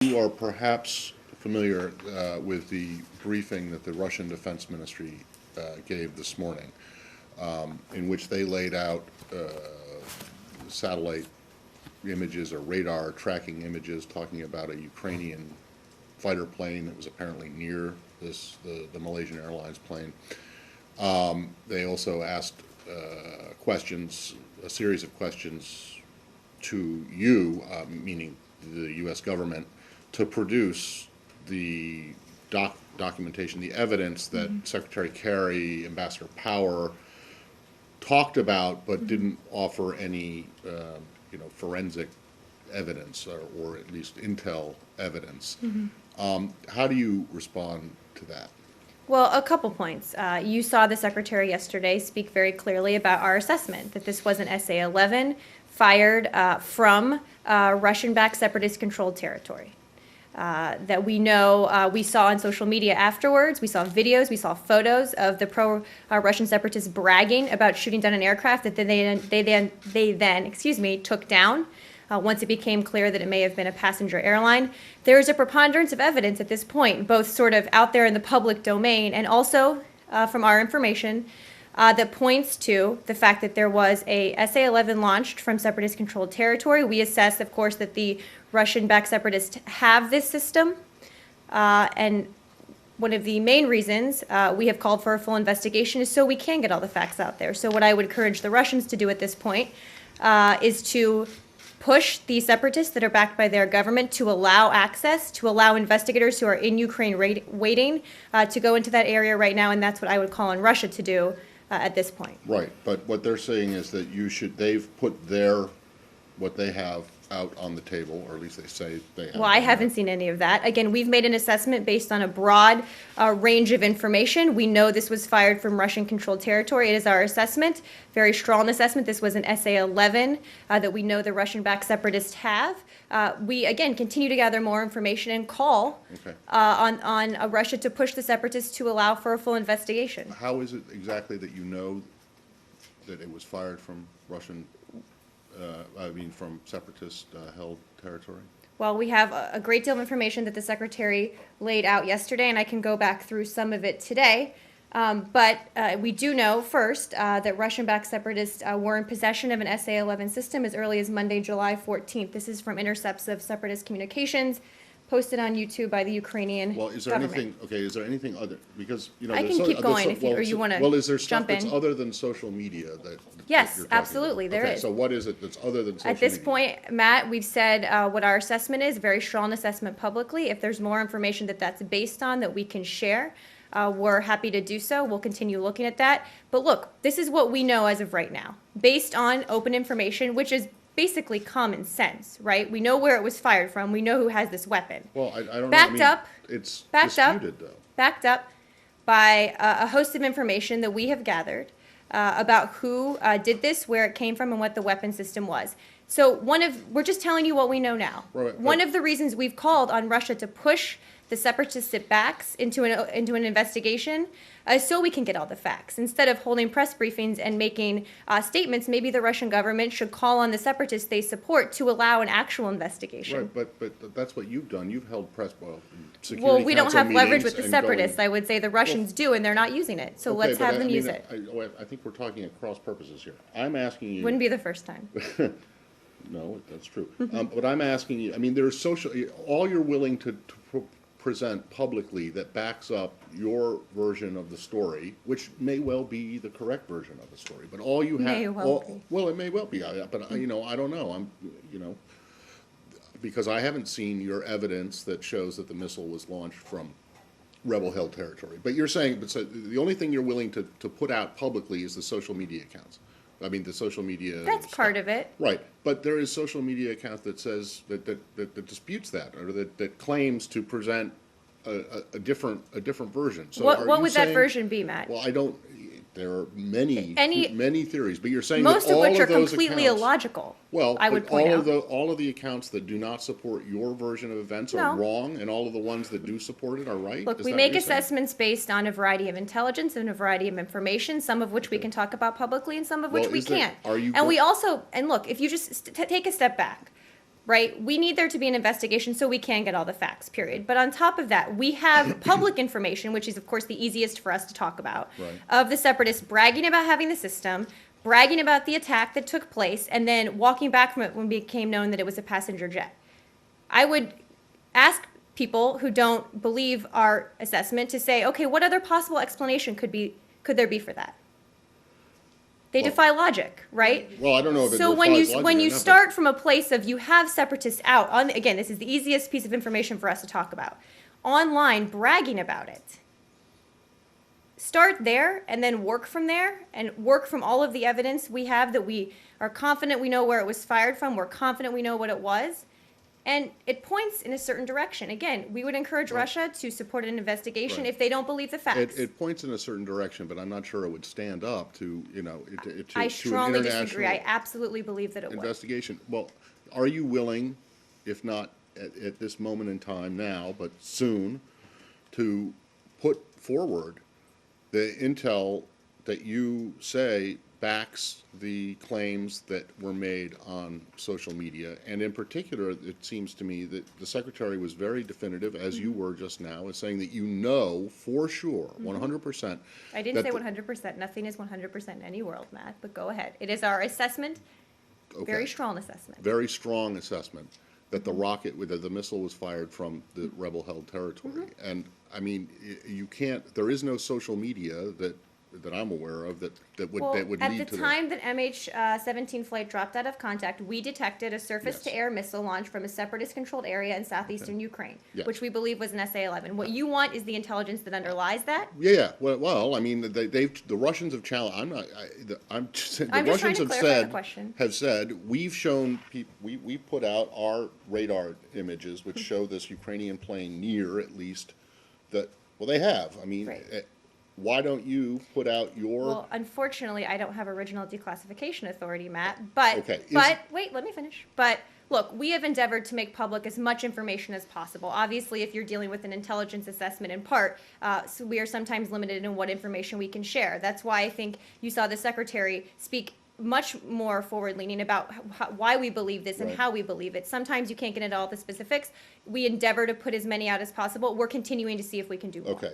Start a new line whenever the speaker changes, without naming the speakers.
You are perhaps familiar with the briefing that the Russian Defense Ministry gave this morning, in which they laid out satellite images or radar tracking images talking about a Ukrainian fighter plane that was apparently near the Malaysian Airlines plane. They also asked questions, a series of questions to you, meaning the U.S. government, to produce the documentation, the evidence that Secretary Kerry, Ambassador Power talked about, but didn't offer any, forensic evidence or at least intel evidence. How do you respond to that?
Well, a couple points. You saw the Secretary yesterday speak very clearly about our assessment that this was an SA-11 fired from Russian-backed separatist-controlled territory. That we know, we saw on social media afterwards, we saw videos, we saw photos of the pro-Russian separatists bragging about shooting down an aircraft that they then took down. Once it became clear that it may have been a passenger airline. There is a preponderance of evidence at this point, both sort of out there in the public domain and also from our information, that points to the fact that there was a SA-11 launched from separatist-controlled territory. We assess, of course, that the Russian-backed separatists have this system, and one of the main reasons we have called for a full investigation is so we can get all the facts out there. So what I would encourage the Russians to do at this point is to push the separatists that are backed by their government to allow access, to allow investigators who are in Ukraine waiting to go into that area right now, and that's what I would call on Russia to do at this point.
Right, but what they're saying is that they've put what they have out on the table, or at least they say they have.
Well, I haven't seen any of that. Again, we've made an assessment based on a broad range of information. We know this was fired from Russian-controlled territory. It is our assessment, very strong assessment. This was an SA-11 that we know the Russian-backed separatists have. We, again, continue to gather more information and call on Russia to push the separatists to allow for a full investigation.
How is it exactly that you know that it was fired from from separatist-held territory?
Well, we have a great deal of information that the Secretary laid out yesterday, and I can go back through some of it today. But we do know, first, that Russian-backed separatists were in possession of an SA-11 system as early as Monday, July 14th. This is from intercepts of separatist communications posted on YouTube by the Ukrainian
Well, is there
government.
is there anything other, because,
I can keep going if you, or you want to jump in.
Well, is there stuff that's other than social media that
Yes,
you're talking
absolutely,
about?
there
Okay,
is.
so what is it that's other than social media?
At this point, Matt, we've said what our assessment is, a very strong assessment publicly. If there's more information that's based on that we can share, we're happy to do so. We'll continue looking at that. But look, this is what we know as of right now, based on open information, which is basically common sense, right? We know where it was fired from. We know who has this weapon.
Well, I don't know.
Backed up.
It's
Backed up.
disputed, though.
Backed up by a host of information that we have gathered about who did this, where it came from, and what the weapon system was. So we're just telling you what we know now.
Right,
One of the reasons we've called on Russia to push the separatist sit-backs into an investigation so we can get all the facts. Instead of holding press briefings and making statements, maybe the Russian government should call on the separatists they support to allow an actual investigation.
Right, but that's what you've done. You've held security
Well, we don't
council
have leverage
meetings
with the
and
separatists.
going-
I would say the Russians do, and they're not using it. So
Okay,
let's
but
have them use it.
I think we're talking at cross purposes here. I'm asking you.
Wouldn't be the first time.
No, that's true. But I'm asking you, there's all you're willing to present publicly that backs up your version of the story, which may well be the correct version of the story, but all you have.
May well be.
Well, it may well be, but, I don't know. Because I haven't seen your evidence that shows that the missile was launched from rebel-held territory. But you're saying, so the only thing you're willing to put out publicly is the social media accounts. The social media.
That's
stuff.
part of it.
Right, but there is social media account that says that disputes that, or that claims to present a different version. So
What would that version be, Matt?
Well, I don't. There are many theories, but you're saying
Most
that all
of which are
those
completely
accounts,
illogical.
Well,
I would
but
point out.
all of the accounts that do not support your version of events are
No.
wrong, and all of the ones that do support it are right.
Look,
Is
we
that
make
what you're saying?
assessments based on a variety of intelligence and a variety of information, some of which we can talk about publicly and some of which
Well,
we
is there-
can't.
are you
And we
go-
also, and look, if you just take a step back, right? We need there to be an investigation so we can get all the facts, period. But on top of that, we have public information, which is, of course, the easiest for us to talk about,
Right.
of the separatists bragging about having the system, bragging about the attack that took place, and then walking back from it when it became known that it was a passenger jet. I would ask people who don't believe our assessment to say, okay, what other possible explanation could there be for that? They
Well-
defy logic, right?
Well, I don't know if it
So
defies
when
logic or
you
not, but-
start from a place of you have separatists out on, again, this is the easiest piece of information for us to talk about, online bragging about it. Start there and then work from there and work from all of the evidence we have that we are confident we know where it was fired from. We're confident we know what it was. And it points in a certain direction. Again, we would encourage Russia to support an investigation
Right.
if they don't believe the facts.
It points in a certain direction, but I'm not sure it would stand up to, to
I
an
strongly disagree.
international
I absolutely believe that it would.
investigation. Well, are you willing, if not at this moment in time now, but soon, to put forward the intel that you say backs the claims that were made on social media? And in particular, it seems to me that the secretary was very definitive, as you were just now, in saying that you know for sure, 100%.
I didn't say 100%. Nothing is 100% in any world, Matt, but go ahead. It is our assessment, very strong assessment.
Very strong assessment that the rocket, that the missile was fired from the rebel-held territory. And, I mean, you can't, there is no social media that I'm aware of that would
Well,
lead to
at the
that.
time that MH17 flight dropped out of contact, we detected a surface-to-air missile launch from a separatist-controlled area in southeastern Ukraine,
Yeah.
which we believe was an SA-11. What you want is the intelligence that underlies that.
Yeah, well, I mean, the Russians have challenged, I'm just saying, the
I'm just trying
Russians
to
have
clarify the
said,
question.
we've shown, we put out our radar images, which show this Ukrainian plane near, at least, that, well, they have, I mean,
Right.
why don't you put out your,
Well, unfortunately, I don't have original declassification authority, Matt, but,
Okay,
wait, let me finish. But, look, we have endeavored to make public as much information as possible. Obviously, if you're dealing with an intelligence assessment in part, so we are sometimes limited in what information we can share. That's why I think you saw the secretary speak much more forward-leaning about why we believe this and
Right.
how we believe it. Sometimes you can't get into all the specifics. We endeavor to put as many out as possible. We're continuing to see if we can do more.
okay.